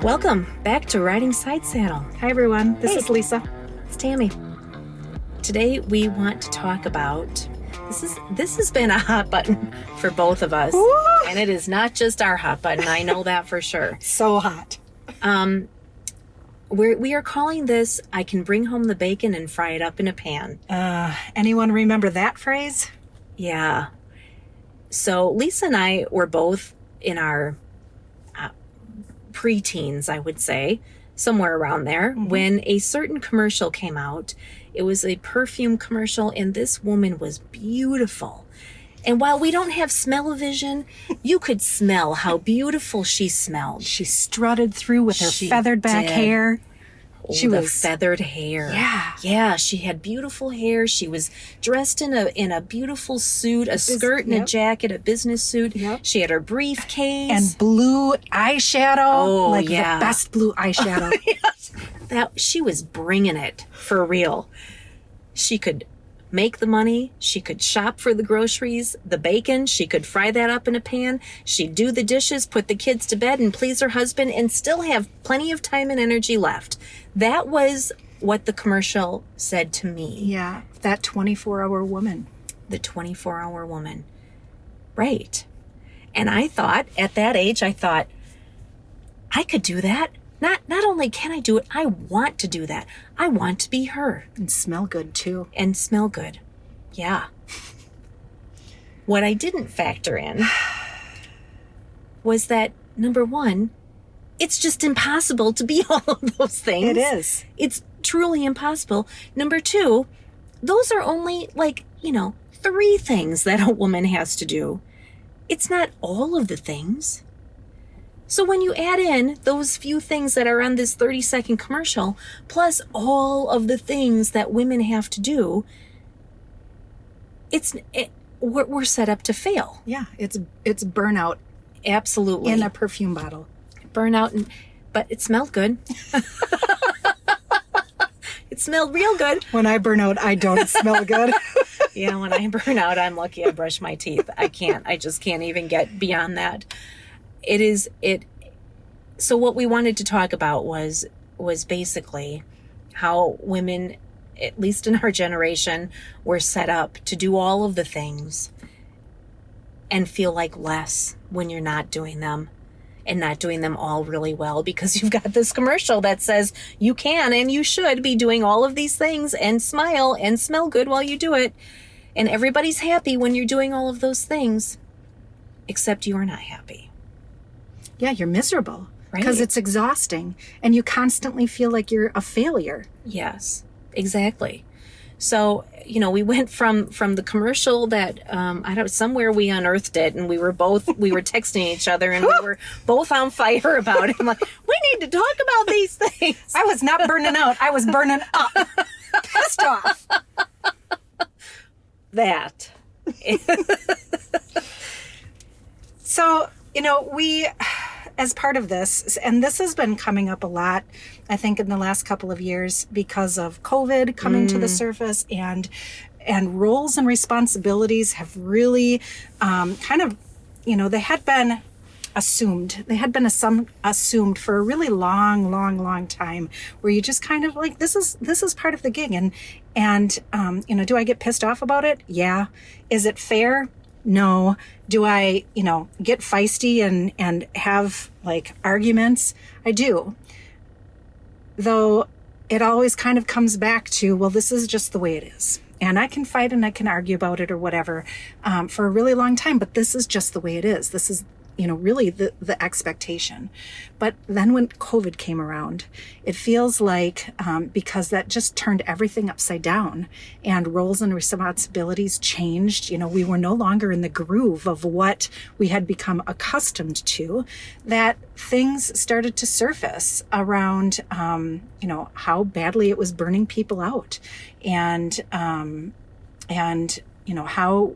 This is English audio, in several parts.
Welcome back to Riding Side Saddle. Hi everyone, this Hey. is Lisa. It's Tammy. Today we want to talk about this has been a hot button for both of us. Ooh. And it is not just our hot button. I know that for sure. So hot. We are calling this I can bring home the bacon and fry it up in a pan. Anyone remember that phrase? Yeah. So Lisa and I were both in our preteens, I would say, somewhere around there, when a certain commercial came out. It was a perfume commercial, and this woman was beautiful. And while we don't have smell-o-vision, you could smell how beautiful she smelled. She strutted through with her She feathered back did. hair. Oh, She the was feathered hair. Yeah. Yeah, she had beautiful hair. She was dressed in a beautiful suit, a skirt and a yep. jacket, a business suit. Yep. She had her briefcase. and blue eyeshadow. Oh, like yeah. the best blue eyeshadow. She was bringing it for real. She could make the money. She could shop for the groceries, the bacon. She could fry that up in a pan. She'd do the dishes, put the kids to bed, and please her husband, and still have plenty of time and energy left. That was what the commercial said to me. Yeah, that 24-hour woman. The 24-hour woman. Right. And I thought, at that age, I could do that. Not only can I do it, I want to do that. I want to be her. And smell good too. And smell good. Yeah. What I didn't factor in was that, number one, it's just impossible to be all of those things. It is. It's truly impossible. Number two, those are only 3 things that a woman has to do. It's not all of the things. So when you add in those few things that are on this 30-second commercial, plus all of the things that women have to do, we're set up to fail. Yeah, it's burnout Absolutely. in a perfume bottle. Burnout, but it smelled good. It smelled real good. When I burn out, I don't smell good. Yeah, when I burn out, I'm lucky I brush my teeth. I just can't even get beyond that. So what we wanted to talk about was basically how women, at least in our generation, were set up to do all of the things and feel like less when you're not doing them, and not doing them all really well, because you've got this commercial that says you can and you should be doing all of these things and smile and smell good while you do it. And everybody's happy when you're doing all of those things, except you're not happy. Yeah, you're miserable. Right. Because it's exhausting and you constantly feel like you're a failure. Yes, exactly. So, we went from the commercial that, somewhere we unearthed it, and we were texting each other, and we were both on fire about it. I'm like, we need to talk about these things. I was not burning out. I was burning up. Pissed off. That. So, we, as part of this, and this has been coming up a lot, I think, in the last couple of years because of COVID coming to the surface, and roles and responsibilities have really they had been assumed. They had been assumed for a really long time, where you just kind of like, this is part of the gig. And do I get pissed off about it? Yeah. Is it fair? No. Do I, get feisty and have like arguments? I do. Though it always kind of comes back to, well, this is just the way it is. And I can fight and I can argue about it or whatever for a really long time, but this is just the way it is. This is, really the expectation. But then when COVID came around, it feels like because that just turned everything upside down and roles and responsibilities changed, we were no longer in the groove of what we had become accustomed to, that things started to surface around, how badly it was burning people out, and how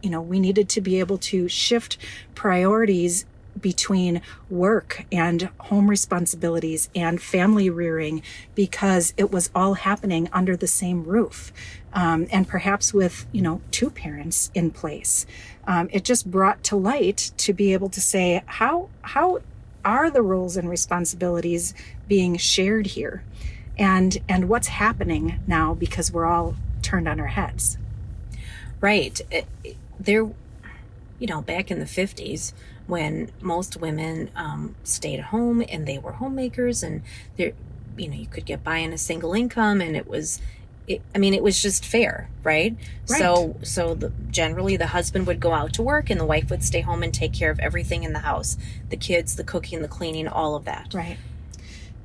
we needed to be able to shift priorities between work and home responsibilities and family rearing, because it was all happening under the same roof, and perhaps with, 2 parents in place. It just brought to light to be able to say, how are the roles and responsibilities being shared here? And what's happening now because we're all turned on our heads? Right. There, back in the 50s, when most women stayed at home and they were homemakers, and there, you could get by on a single income, and it was just fair, right? Right. So generally the husband would go out to work and the wife would stay home and take care of everything in the house, the kids, the cooking, the cleaning, all of that. Right.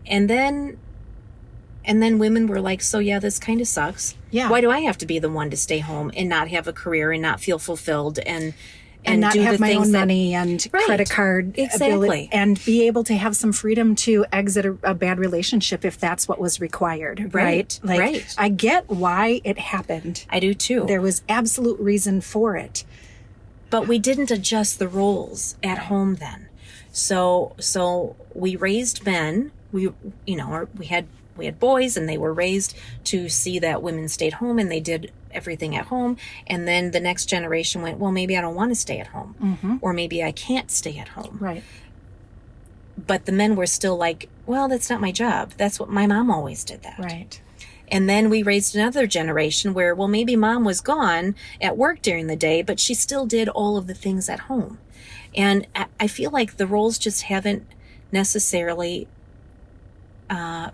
And then women were like, so yeah, this kind of sucks. Yeah. Why do I have to be the one to stay home and not have a career and not feel fulfilled and not do have the my things own that, money and right, credit card exactly, ability, and be able to have some freedom to exit a bad relationship if that's what was required, right? Like, right. I get why it happened. I do too. There was absolute reason for it. But we didn't adjust the roles at home then. So we raised men. We had boys, and they were raised to see that women stayed home and they did everything at home. And then the next generation went, well, maybe I don't want to stay at home, mm-hmm. or maybe I can't stay at home. Right. But the men were still like, well, that's not my job. That's what my mom always did that. Right. And then we raised another generation where, well, maybe mom was gone at work during the day, but she still did all of the things at home. And I feel like the roles just haven't necessarily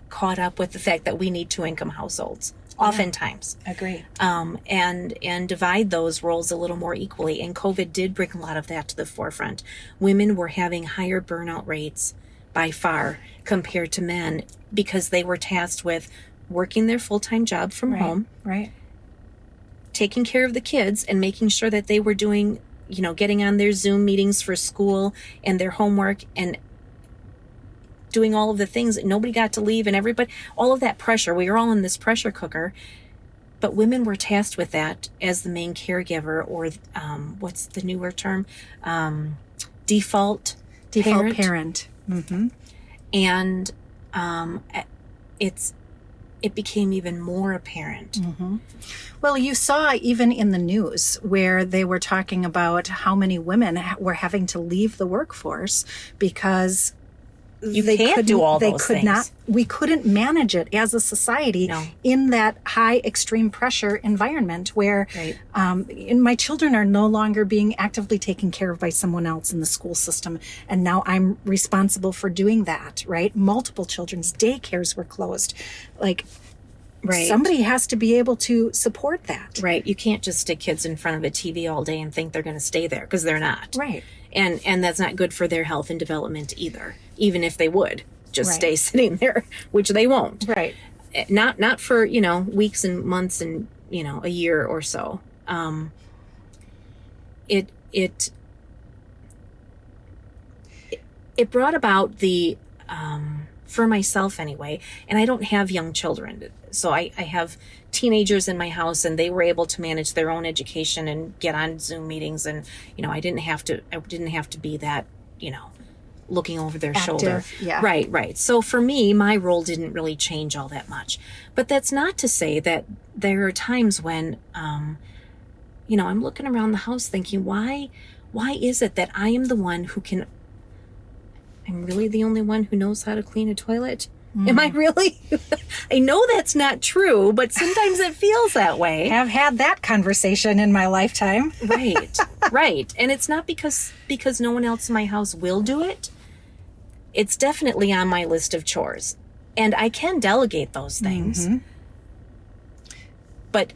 caught up with the fact that we need two-income households, oftentimes. Agree. And divide those roles a little more equally. And COVID did bring a lot of that to the forefront. Women were having higher burnout rates by far compared to men because they were tasked with working their full-time job from home, right, taking care of the kids and making sure that they were doing, getting on their Zoom meetings for school and their homework and doing all of the things. Nobody got to leave, and everybody, all of that pressure. We were all in this pressure cooker, but women were tasked with that as the main caregiver, or what's the newer term? Default parent. Mm-hmm. And it became even more apparent. Mm-hmm. Well, you saw even in the news where they were talking about how many women were having to leave the workforce because they can't do all those things. We couldn't manage it as a society in that high extreme pressure environment where and my children are no longer being actively taken care of by someone else in the school system. And now I'm responsible for doing that, right? Multiple children's daycares were closed. Like, somebody has to be able to support that. Right. You can't just stick kids in front of a TV all day and think they're going to stay there, because they're not. Right. And that's not good for their health and development either, even if they would just stay sitting there, which they won't. Right. Not for, weeks and months and, a year or so. It brought about the, for myself anyway, and I don't have young children, so I have teenagers in my house, and they were able to manage their own education and get on Zoom meetings, and I didn't have to be that, looking over their shoulder. Yeah. Right. So for me, my role didn't really change all that much. But that's not to say that there are times when I'm looking around the house thinking, why is it that I am the one I'm really the only one who knows how to clean a toilet? Am I really? I know that's not true, but sometimes it feels that way. I've had that conversation in my lifetime. Right. And it's not because no one else in my house will do it. It's definitely on my list of chores. And I can delegate those things. Mm-hmm. But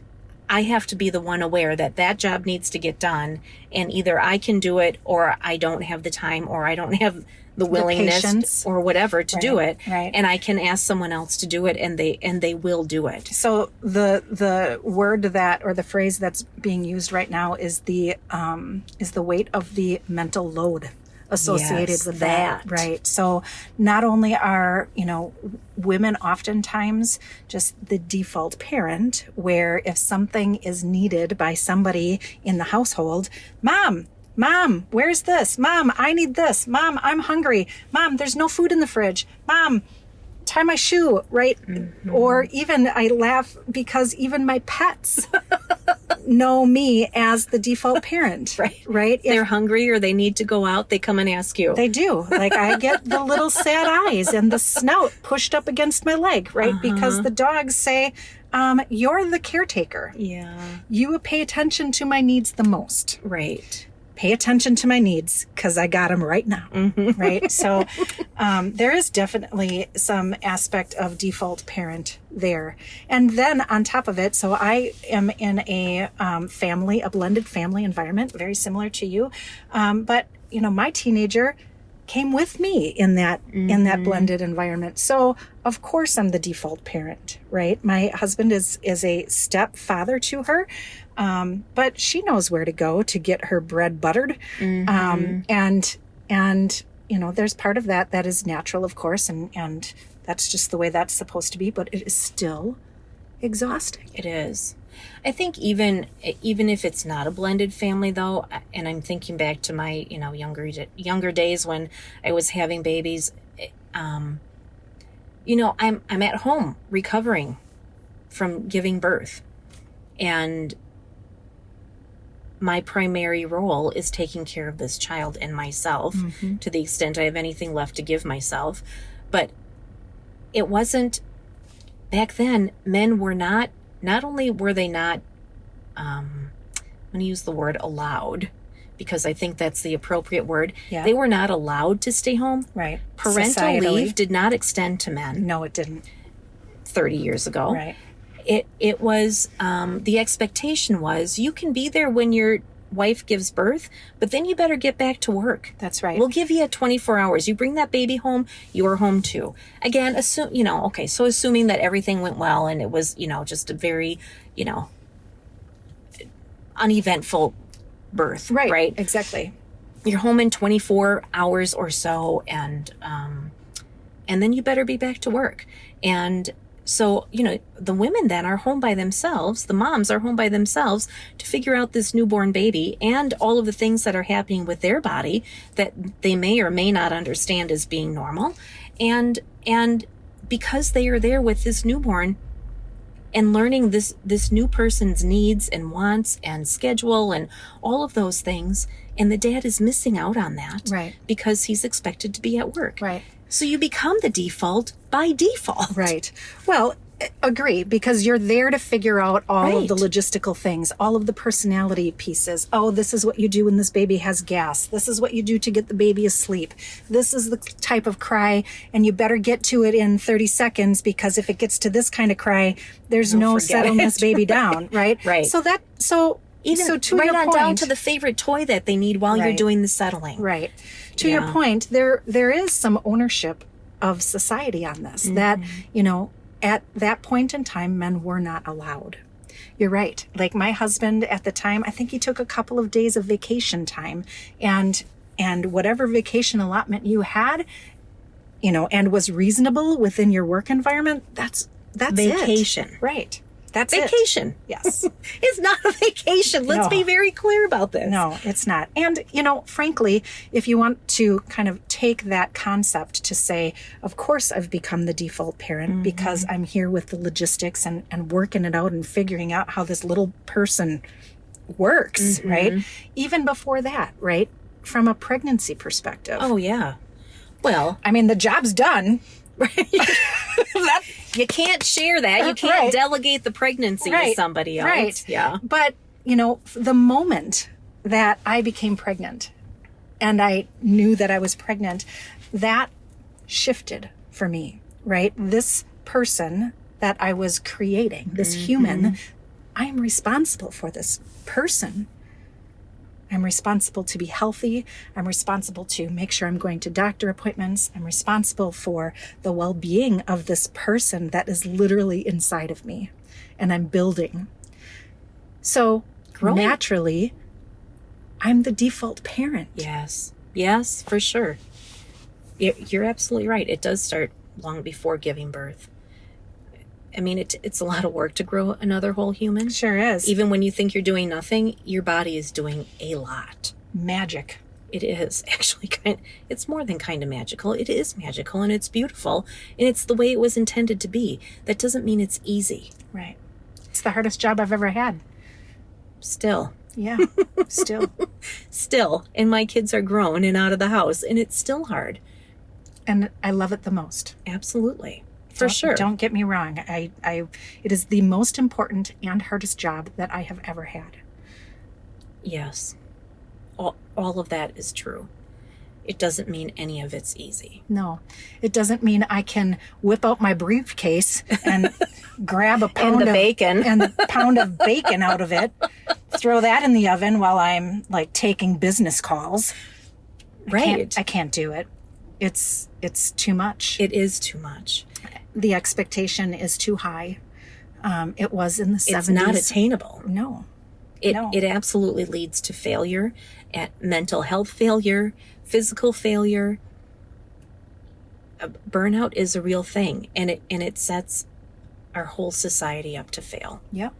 I have to be the one aware that job needs to get done. And either I can do it, or I don't have the time, or I don't have the willingness or whatever to do it. Right. And I can ask someone else to do it, and they will do it. So the word that, or the phrase that's being used right now is the weight of the mental load associated with that. Right. So not only are, women oftentimes just the default parent, where if something is needed by somebody in the household, Mom, where's this? Mom, I need this. Mom, I'm hungry. Mom, there's no food in the fridge. Mom, tie my shoe, right? Mm-hmm. Or even I laugh because even my pets know me as the default parent. Right. Right. If they're hungry or they need to go out, they come and ask you. They do. Like, I get the little sad eyes and the snout pushed up against my leg, right? Because the dogs say, you're the caretaker. Yeah. You pay attention to my needs the most. Right. Pay attention to my needs because I got them right now. Right. So there is definitely some aspect of default parent there. And then on top of it, so I am in a blended family environment, very similar to you. But, my teenager came with me in that blended environment. So of course I'm the default parent, right? My husband is a stepfather to her. But she knows where to go to get her bread buttered. And there's part of that is natural, of course. And that's just the way that's supposed to be, but it is still exhausting. It is. I think even if it's not a blended family, though, and I'm thinking back to my younger days when I was having babies, I'm at home recovering from giving birth, and my primary role is taking care of this child and myself to the extent I have anything left to give myself. But it wasn't back then. Men were not only were they not, I'm going to use the word allowed because I think that's the appropriate word. Yeah. They were not allowed to stay home. Right. Parental leave did not extend to men. No, it didn't. 30 years ago. Right. It was, the expectation was you can be there when your wife gives birth, but then you better get back to work. That's right. We'll give you 24 hours. You bring that baby home, you're home too. Again, assuming that everything went well and it was, just a very, uneventful birth. Right. Exactly. You're home in 24 hours or so, and then you better be back to work. And so, the women then are home by themselves. The moms are home by themselves to figure out this newborn baby and all of the things that are happening with their body that they may or may not understand as being normal. And because they are there with this newborn and learning this new person's needs and wants and schedule and all of those things, and the dad is missing out on that. Right. Because he's expected to be at work. Right. So you become the default by default. Right. Well, agree, because you're there to figure out all of the logistical things, all of the personality pieces. Oh, this is what you do when this baby has gas. This is what you do to get the baby asleep. This is the type of cry, and you better get to it in 30 seconds because if it gets to this kind of cry, there's no settling this baby down, right? Right. So to right your on point, down to the favorite toy that they need while you're doing the settling. Right. To your point, there is some ownership of society on this, that, at that point in time, men were not allowed. You're right. Like my husband at the time, I think he took a couple of days of vacation time, and whatever vacation allotment you had, and was reasonable within your work environment, that's vacation. It. Right. That's vacation. It. Yes. It's not a vacation. Let's be very clear about this. No, it's not. And, frankly, if you want to kind of take that concept to say, of course I've become the default parent because I'm here with the logistics and working it out and figuring out how this little person works, right? Even before that, right? From a pregnancy perspective. Oh, yeah. Well, I mean, the job's done. You can't share that. You can't delegate the pregnancy to somebody else. Right. Yeah. But, the moment that I became pregnant and I knew that I was pregnant, that shifted for me, right? This person that I was creating, this human, I am responsible for this person. I'm responsible to be healthy. I'm responsible to make sure I'm going to doctor appointments. I'm responsible for the well-being of this person that is literally inside of me, and I'm building. So naturally, I'm the default parent. Yes, for sure. You're absolutely right. It does start long before giving birth. I mean, it's a lot of work to grow another whole human. Sure is. Even when you think you're doing nothing, your body is doing a lot. Magic. It is actually it's more than kind of magical. It is magical and it's beautiful and it's the way it was intended to be. That doesn't mean it's easy. Right. It's the hardest job I've ever had. Still. Yeah, still. Still. And my kids are grown and out of the house, and it's still hard. And I love it the most. Absolutely. For sure. Don't get me wrong. It is the most important and hardest job that I have ever had. Yes. All of that is true. It doesn't mean any of it's easy. No, it doesn't mean I can whip out my briefcase and grab a pound And the of bacon. and a pound of bacon out of it, throw that in the oven while I'm like taking business calls. Right. I can't do it. It's too much. It is too much. The expectation is too high. It was in the 70s. It's not attainable. No. It absolutely leads to failure, at mental health failure, physical failure. Burnout is a real thing, and it sets our whole society up to fail. Yep.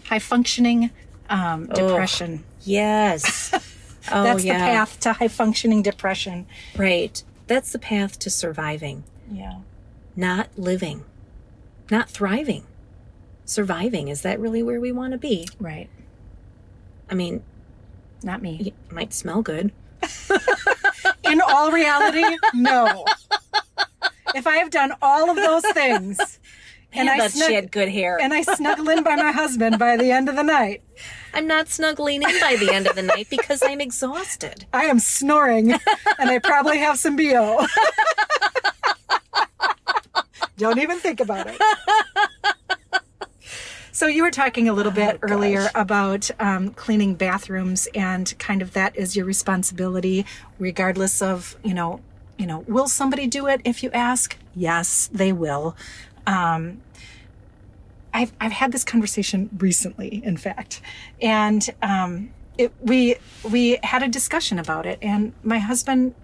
High functioning depression. Yes. Oh, That's yeah. the path to high functioning depression. Right. That's the path to surviving. Yeah. Not living. Not thriving. Surviving. Is that really where we want to be? Right. I mean, Not me. it might smell good. In all reality, no. If I have done all of those things And that she had good hair. and I snuggle in by my husband by the end of the night, I'm not snuggling in by the end of the night because I'm exhausted. I am snoring and I probably have some BO. Don't even think about it. So you were talking a little bit earlier about cleaning bathrooms, and kind of that is your responsibility, regardless of, will somebody do it if you ask? Yes, they will. I've had this conversation recently, in fact, and we had a discussion about it, and my husband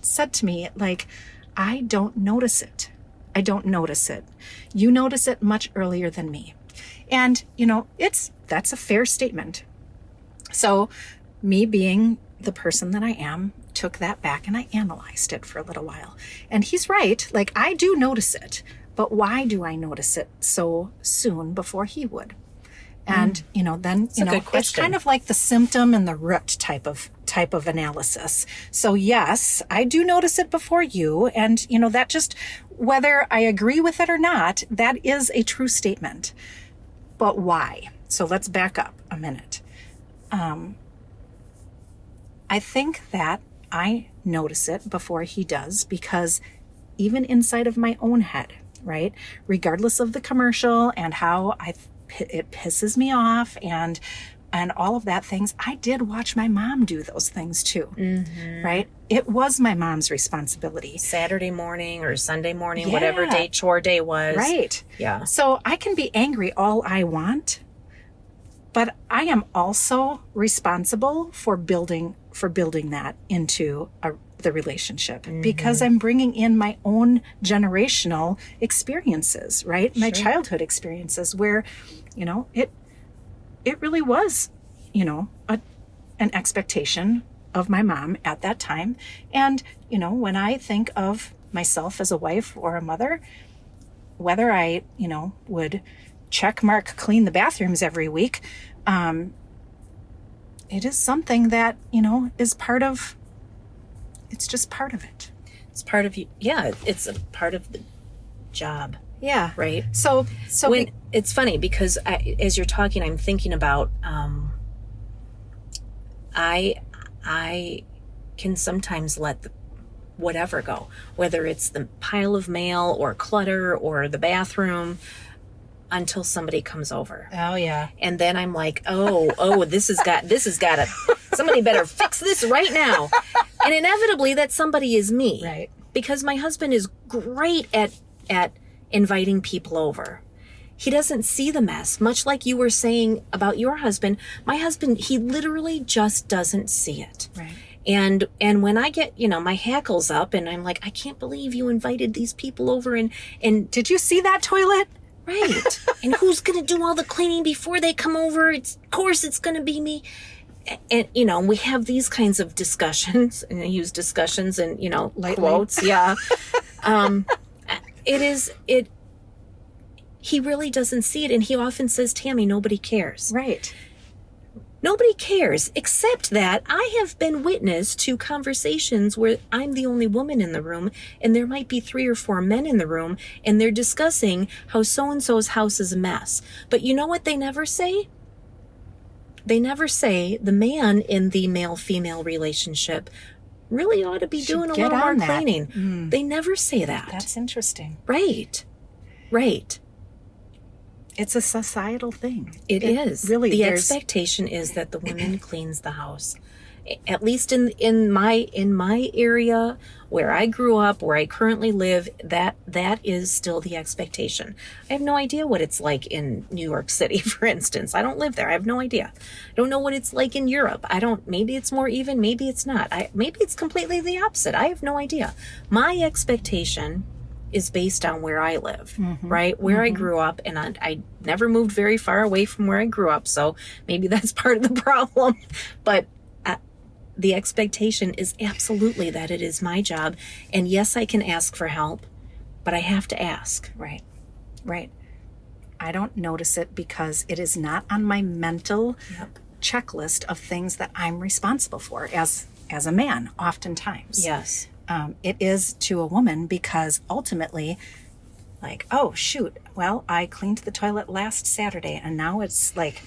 said to me, like, I don't notice it. I don't notice it. You notice it much earlier than me. And, that's a fair statement. So me being the person that I am, took that back and I analyzed it for a little while. And he's right. Like, I do notice it, but why do I notice it so soon before he would? And, then, a good it's question. kind of like the symptom and the root type of analysis. So yes, I do notice it before you. And, that just, whether I agree with it or not, that is a true statement. But why? So let's back up a minute. I think that I notice it before he does, because even inside of my own head, right? Regardless of the commercial and how it pisses me off and all of that things, I did watch my mom do those things too, right? It was my mom's responsibility. Saturday morning or Sunday morning, Yeah. whatever day chore day was. Right. Yeah. So I can be angry all I want, but I am also responsible for building that into the relationship, because I'm bringing in my own generational experiences, right? My childhood experiences where, it really was, an expectation of my mom at that time. And, when I think of myself as a wife or a mother, whether I, would check mark clean the bathrooms every week, it is something that, is part of, it's just part of it. It's part of you. Yeah. It's a part of the job. Yeah. Right. So It's funny because as you're talking, I'm thinking about, I can sometimes let whatever go, whether it's the pile of mail or clutter or the bathroom, until somebody comes over. Oh yeah. And then I'm like, oh, this has got to, somebody better fix this right now. And inevitably that somebody is me. Right. Because my husband is great at inviting people over. He doesn't see the mess, much like you were saying about your husband. My husband, he literally just doesn't see it. Right. And when I get, my hackles up and I'm like, I can't believe you invited these people over and Did you see that toilet? right. And who's going to do all the cleaning before they come over? Of course it's going to be me. And, we have these kinds of discussions, and I use discussions and, Lightly. quotes. Yeah. he really doesn't see it. And he often says, Tammy, nobody cares. Right. Nobody cares, except that I have been witness to conversations where I'm the only woman in the room, and there might be 3 or 4 men in the room, and they're discussing how so-and-so's house is a mess. But you know what they never say? They never say the man in the male-female relationship really ought to be doing a little more cleaning. They never say that. That's interesting. Right. Right. It's a societal thing. It is. Really, the expectation is that the woman cleans the house. At least in my area where I grew up, where I currently live, that is still the expectation. I have no idea what it's like in New York City, for instance. I don't live there. I have no idea. I don't know what it's like in Europe. Maybe it's more even, maybe it's not. Maybe it's completely the opposite. I have no idea. My expectation is based on where I live, right? Where I grew up, and I never moved very far away from where I grew up, so maybe that's part of the problem. But the expectation is absolutely that it is my job, and yes, I can ask for help, but I have to ask. Right, right. I don't notice it because it is not on my mental checklist of things that I'm responsible for as a man, oftentimes. Yes. It is to a woman because ultimately, like, oh, shoot, well, I cleaned the toilet last Saturday and now it's like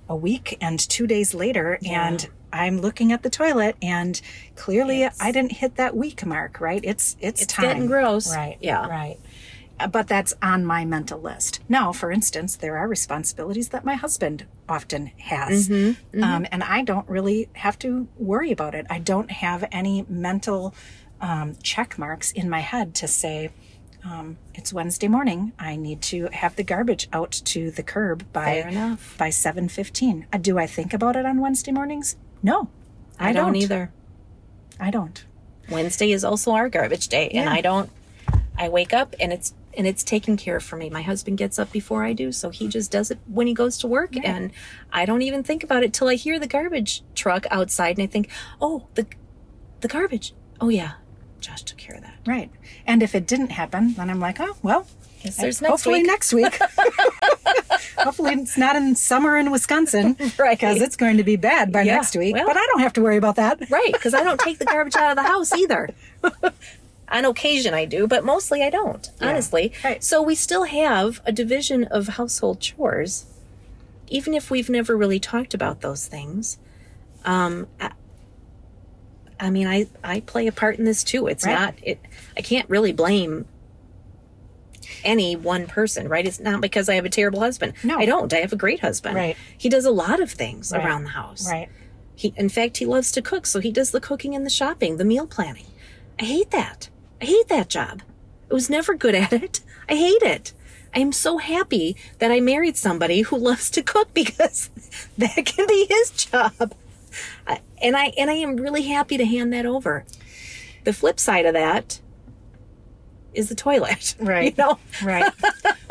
a week and 2 days later and I'm looking at the toilet and clearly I didn't hit that week mark, right? It's time. Getting gross. Right. Yeah. Right. But that's on my mental list. Now, for instance, there are responsibilities that my husband often has. And I don't really have to worry about it. I don't have any mental check marks in my head to say, it's Wednesday morning. I need to have the garbage out to the curb by 7:15. Do I think about it on Wednesday mornings? No, I don't either. I don't. Wednesday is also our garbage day, and I wake up and it's taken care of for me. My husband gets up before I do, so he just does it when he goes to work, and I don't even think about it till I hear the garbage truck outside, and I think, oh, the garbage. Oh yeah, Josh took care of that. Right. And if it didn't happen, then I'm like, oh, well, hopefully next week. Hopefully it's not in summer in Wisconsin, right? Because it's going to be bad by next week. Well, but I don't have to worry about that. Right, because I don't take the garbage out of the house either. On occasion I do, but mostly I don't, honestly. Right. So we still have a division of household chores, even if we've never really talked about those things. I mean, I play a part in this too. It's not, I can't really blame any one person, right? It's not because I have a terrible husband. No. I don't. I have a great husband. Right. He does a lot of things around the house. Right. In fact, he loves to cook, so he does the cooking and the shopping, the meal planning. I hate that. I hate that job. I was never good at it. I hate it. I am so happy that I married somebody who loves to cook because that can be his job. And I am really happy to hand that over. The flip side of that is the toilet. Right. Right.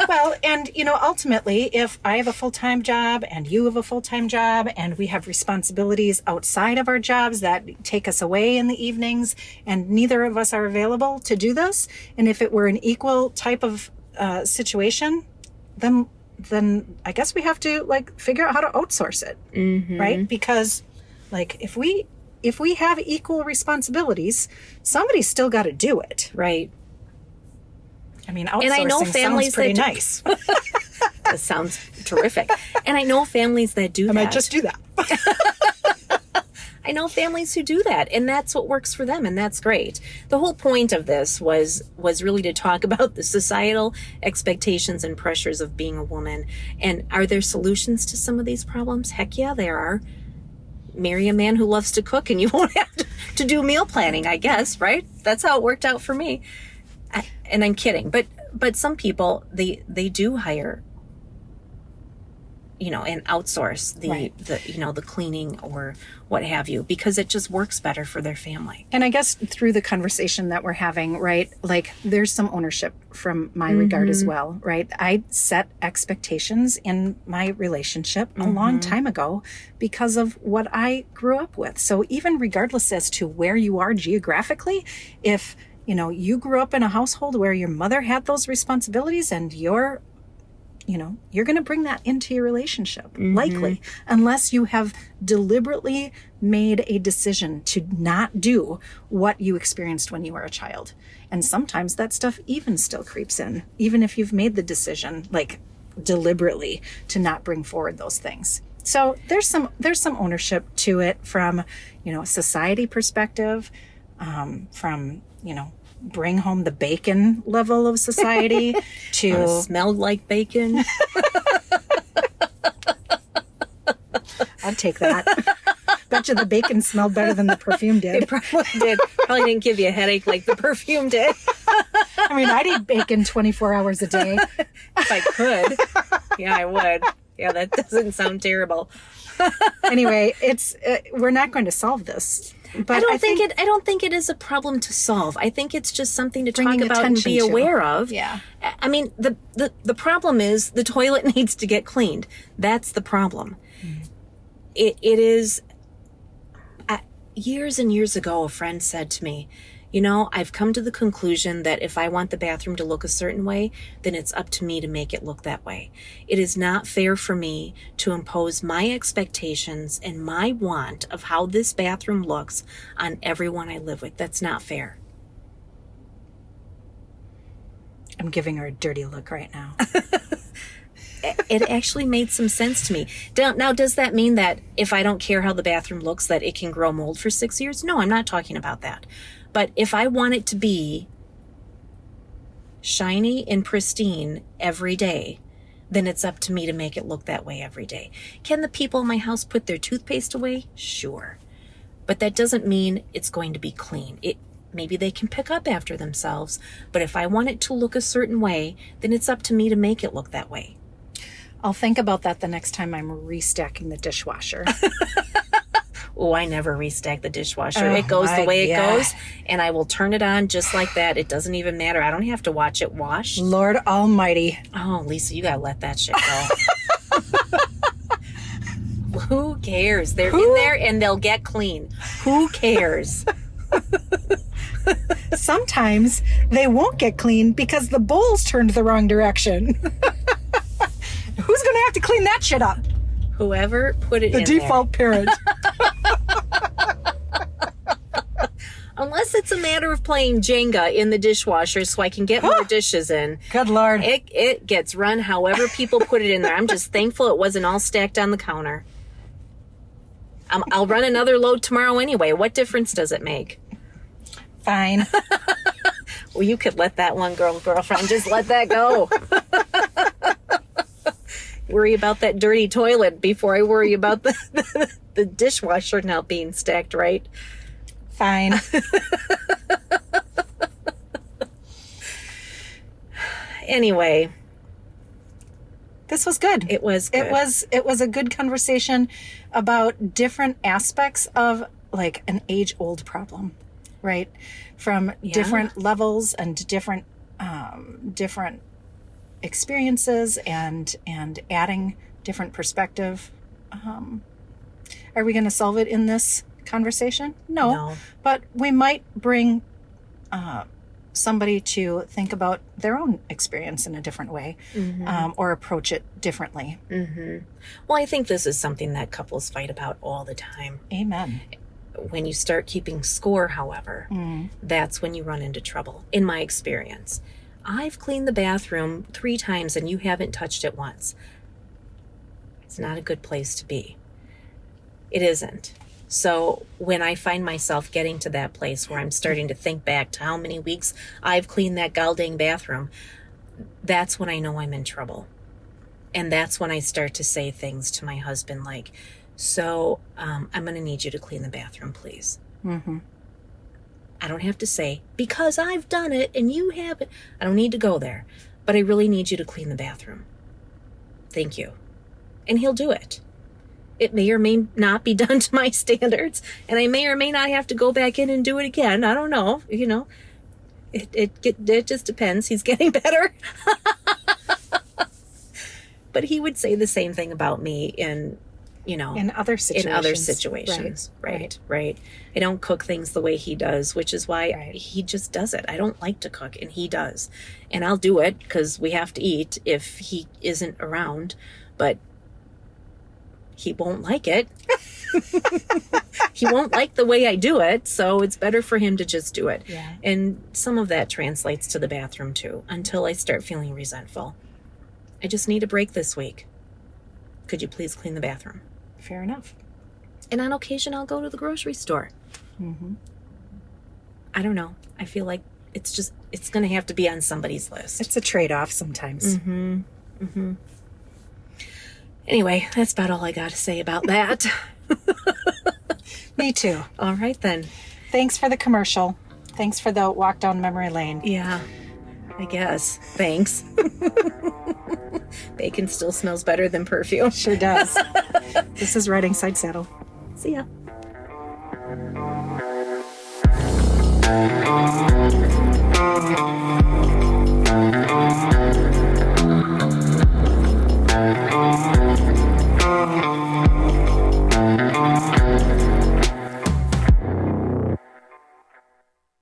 Well, and, ultimately, if I have a full-time job and you have a full-time job and we have responsibilities outside of our jobs that take us away in the evenings and neither of us are available to do this, and if it were an equal type of situation, then I guess we have to, figure out how to outsource it, right? Because, if we have equal responsibilities, somebody's still got to do it. Right. I mean, outsourcing, and I know families sounds pretty nice. That sounds terrific. And I know families that do that. I might just do that. I know families who do that, and that's what works for them, and that's great. The whole point of this was really to talk about the societal expectations and pressures of being a woman. And are there solutions to some of these problems? Heck yeah, there are. Marry a man who loves to cook, and you won't have to do meal planning, I guess, right? That's how it worked out for me. And I'm kidding, but some people they do hire, and outsource the cleaning or what have you, because it just works better for their family. And I guess through the conversation that we're having, right, there's some ownership from my regard as well, right? I set expectations in my relationship a long time ago because of what I grew up with. So even regardless as to where you are geographically, if you grew up in a household where your mother had those responsibilities and your you're going to bring that into your relationship, likely, unless you have deliberately made a decision to not do what you experienced when you were a child. And sometimes that stuff even still creeps in, even if you've made the decision, like deliberately, to not bring forward those things. So there's some ownership to it from, a society perspective, from, bring home the bacon level of society to smelled like bacon. I'd take that. Bet you the bacon smelled better than the perfume did. It probably did. Probably didn't give you a headache like the perfume did. I mean, I'd eat bacon 24 hours a day. If I could. Yeah, I would. Yeah, that doesn't sound terrible. Anyway, we're not going to solve this. But I don't think it is a problem to solve. I think it's just something to talk about and be aware of. Yeah. I mean, the problem is the toilet needs to get cleaned. That's the problem. It is. Years and years ago, a friend said to me, I've come to the conclusion that if I want the bathroom to look a certain way, then it's up to me to make it look that way. It is not fair for me to impose my expectations and my want of how this bathroom looks on everyone I live with. That's not fair. I'm giving her a dirty look right now. It actually made some sense to me. Now, does that mean that if I don't care how the bathroom looks, that it can grow mold for 6 years? No, I'm not talking about that. But if I want it to be shiny and pristine every day, then it's up to me to make it look that way every day. Can the people in my house put their toothpaste away? Sure. But that doesn't mean it's going to be clean. Maybe they can pick up after themselves. But if I want it to look a certain way, then it's up to me to make it look that way. I'll think about that the next time I'm restacking the dishwasher. Oh, I never restack the dishwasher. It goes the way it goes, and I will turn it on just like that. It doesn't even matter. I don't have to watch it wash. Lord Almighty. Oh, Lisa, you gotta let that shit go. Who cares? They're in there and they'll get clean. Who cares? Sometimes they won't get clean because the bowl's turned the wrong direction. Who's going to have to clean that shit up? Whoever put it in The default parent. Unless it's a matter of playing Jenga in the dishwasher so I can get more dishes in. Good Lord. It gets run however people put it in there. I'm just thankful it wasn't all stacked on the counter. I'll run another load tomorrow anyway. What difference does it make? Fine. Well, you could let that one girlfriend, just let that go. Worry about that dirty toilet before I worry about the dishwasher not being stacked right. Fine. Anyway. This was good. It was good. It was a good conversation about different aspects of like an age-old problem, right? From different levels and different experiences and adding different perspective. Are we going to solve it in this conversation? No. But we might bring somebody to think about their own experience in a different way, or approach it differently. Well, I think this is something that couples fight about all the time. Amen. When you start keeping score, however, that's when you run into trouble, in my experience. I've cleaned the bathroom 3 times and you haven't touched it once. It's not a good place to be. It isn't. So when I find myself getting to that place where I'm starting to think back to how many weeks I've cleaned that goddamn bathroom, that's when I know I'm in trouble. And that's when I start to say things to my husband like, so I'm going to need you to clean the bathroom, please. I don't have to say, because I've done it and you haven't. I don't need to go there. But I really need you to clean the bathroom. Thank you. And he'll do it. It may or may not be done to my standards, and I may or may not have to go back in and do it again. I don't know. It just depends. He's getting better. But he would say the same thing about me in in other situations. Right. I don't cook things the way he does, which is why Right. he just does it. I don't like to cook, and he does. And I'll do it because we have to eat if he isn't around, but he won't like it. He won't like the way I do it, so it's better for him to just do it. Yeah. And some of that translates to the bathroom too, until I start feeling resentful. I just need a break this week. Could you please clean the bathroom? Fair enough. And on occasion, I'll go to the grocery store. Mm-hmm. I don't know. I feel like it's going to have to be on somebody's list. It's a trade-off sometimes. Mm-hmm. Mm-hmm. Anyway, that's about all I got to say about that. Me too. All right, then. Thanks for the commercial. Thanks for the walk down memory lane. Yeah, I guess. Thanks. Bacon still smells better than perfume. Sure does. This is Riding Side Saddle. See ya.